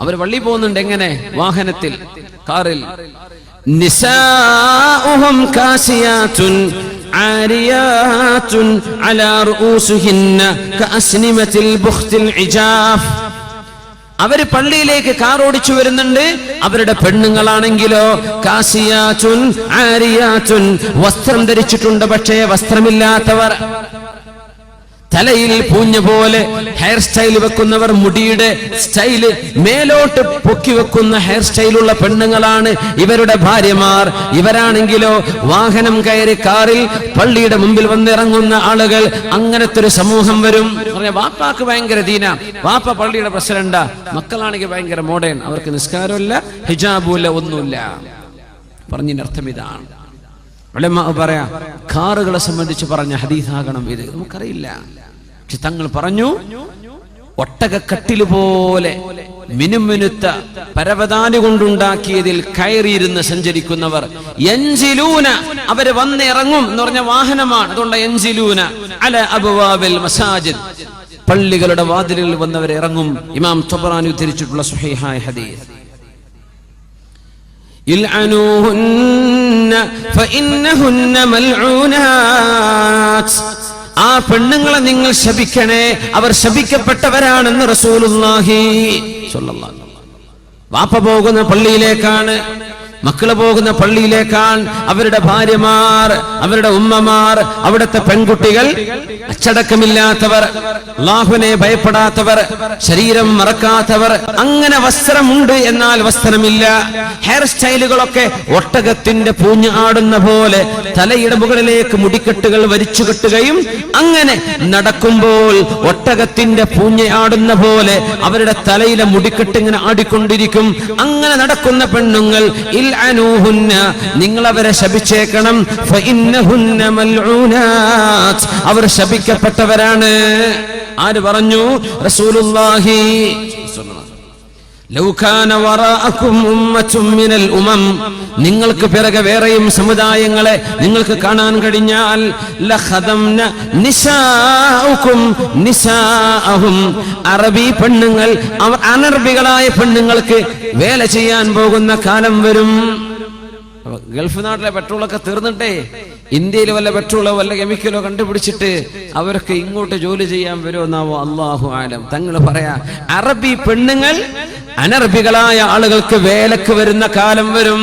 അവർ പള്ളി പോകുന്നുണ്ട്. എങ്ങനെ? വാഹനത്തിൽ, കാറിൽ. നിസാഉഹും കാസിയാത്തുൻ ആരിയാത്തുൻ അലാ റൂസുഹിന്ന കഅസ്നിമത്തിൽ ബുഖ്തിൽ ഇജാഫ്. അവര് പള്ളിയിലേക്ക് കാർ ഓടിച്ചു വരുന്നുണ്ട്. അവരുടെ പെണ്ണുങ്ങളാണെങ്കിലോ കാസിയാത്തുൻ ആരിയാത്തുൻ, വസ്ത്രം ധരിച്ചിട്ടുണ്ട് പക്ഷേ വസ്ത്രമില്ലാത്തവർ. തലയിൽ പൂഞ്ഞ പോലെ ഹെയർ സ്റ്റൈൽ വെക്കുന്നവർ, മുടിയുടെ സ്റ്റൈല് മേലോട്ട് പൊക്കി വെക്കുന്ന ഹെയർ സ്റ്റൈലുള്ള പെണ്ണുങ്ങളാണ് ഇവരുടെ ഭാര്യമാർ. ഇവരാണെങ്കിലോ വാഹനം കയറി കാറിൽ പള്ളിയുടെ മുമ്പിൽ വന്നിറങ്ങുന്ന ആളുകൾ. അങ്ങനത്തെ ഒരു സമൂഹം വരും. വാപ്പാക്ക് ഭയങ്കര ദീന, വാപ്പ പള്ളിയുടെ പ്രസിഡന്റാ, മക്കളാണെങ്കിൽ ഭയങ്കര മോഡേൺ, അവർക്ക് നിസ്കാരമില്ല, ഹിജാബുമില്ല, ഒന്നുമില്ല. പറഞ്ഞതിന്റെ അർത്ഥം ഇതാണ്. പറയാ കാറുകളെ സംബന്ധിച്ച് പറഞ്ഞ ഹദീസാകണം ഇത്, നമുക്കറിയില്ല. പക്ഷെ തങ്ങൾ പറഞ്ഞു, ഒട്ടകക്കട്ടില് പോലെ മിനുമിനുത്ത പരവതാനി കൊണ്ടുണ്ടാക്കിയതിൽ കയറിയിരുന്ന് സഞ്ചരിക്കുന്നവർ, യൻസിലൂന, അവര് വന്നിറങ്ങും എന്ന് പറഞ്ഞ വാഹനമാണ്. അതുകൊണ്ട് യൻസിലൂന അല അബ്വാബിൽ മസാജിദ്, പള്ളികളുടെ വാതിലിൽ വന്നവർ ഇറങ്ങും. ഇമാം തബറാനി ഉദ്ധരിച്ചിട്ടുള്ള സ്വഹീഹായ ഹദീസ്. ഇൽഅനൂഹുന്ന ഫഇന്നഹുന്ന മൽഊനാത്ത്, ആ പെണ്ണുങ്ങളെ നിങ്ങൾ ശപിക്കണേ, അവർ ശപിക്കപ്പെട്ടവരാണെന്ന് റസൂലുള്ളാഹി സ്വല്ലല്ലാഹു അലൈഹി വസല്ലം. വാപ്പ പോകുന്ന പള്ളിയിലേക്കാണ്, മക്കള് പോകുന്ന പള്ളിയിലേക്കാണ്. അവരുടെ ഭാര്യമാർ, അവരുടെ ഉമ്മമാർ, അവിടുത്തെ പെൺകുട്ടികൾ അച്ചടക്കമില്ലാത്തവർ, അല്ലാഹുവിനെ ഭയപ്പെടാത്തവർ, ശരീരം മറക്കാത്തവർ. അങ്ങനെ വസ്ത്രമുണ്ട് എന്നാൽ വസ്ത്രമില്ല. ഹെയർ സ്റ്റൈലുകളൊക്കെ ഒട്ടകത്തിന്റെ പൂഞ്ഞ് ആടുന്ന പോലെ തലയുടെ മുകളിലേക്ക് മുടിക്കെട്ടുകൾ വലിച്ചു കെട്ടുകയും അങ്ങനെ നടക്കുമ്പോൾ ഒട്ടകത്തിന്റെ പൂഞ്ഞ് ആടുന്ന പോലെ അവരുടെ തലയിലെ മുടിക്കെട്ട് ഇങ്ങനെ ആടിക്കൊണ്ടിരിക്കും. അങ്ങനെ നടക്കുന്ന പെണ്ണുങ്ങൾ ഇൽഅനൂഹുന്ന, നിങ്ങൾ അവരെ ശപിച്ചേക്കണം. ഫഇന്നഹുന്ന മൽഊനാത്ത്, അവർ ശപിക്കപ്പെട്ടവരാണ്. ആര് പറഞ്ഞു? റസൂലുള്ളാഹി. ലൗ കാന വറാഅകും ഉമ്മത്തും മിനൽ ഉമം, നിങ്ങൾക്ക് പിറകെ വേറെയും സമുദായങ്ങളെ നിങ്ങൾക്ക് കാണാൻ കഴിഞ്ഞാൽ, ലഖദംന നിസാഉകും നിസാഅഹും, അറബി പെണ്ണുങ്ങൾ അവർ അനർബികളായ പെണ്ണുങ്ങൾക്ക് വേല ചെയ്യാൻ പോകുന്ന കാലം വരും. ഗൾഫ് നാട്ടിലെ പെട്രോളൊക്കെ തീർന്നിട്ടേ ഇന്ത്യയിൽ വല്ല പെട്രോളോ വല്ല കെമിക്കലോ കണ്ടുപിടിച്ചിട്ട് അവർക്ക് ഇങ്ങോട്ട് ജോലി ചെയ്യാൻ വരുമെന്നാവോ, അല്ലാഹു ആലം. തങ്ങൾ പറയാ, അറബി പെണ്ണുങ്ങൾ അനർബികളായ ആളുകൾക്ക് വേലക്ക് വരുന്ന കാലം വരും.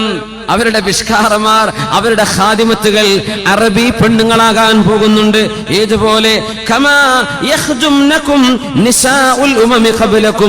അവരുടെ വിഷ്കാറമാർ, അവരുടെ ഖാദിമത്തുകൾ അറബി പെണ്ണുങ്ങളാകാൻ പോകുന്നുണ്ട്. ഏതുപോലെ കമാ യഖ്ദുംനകും നിസാഉൽ ഉമമി ഖബ്ലകും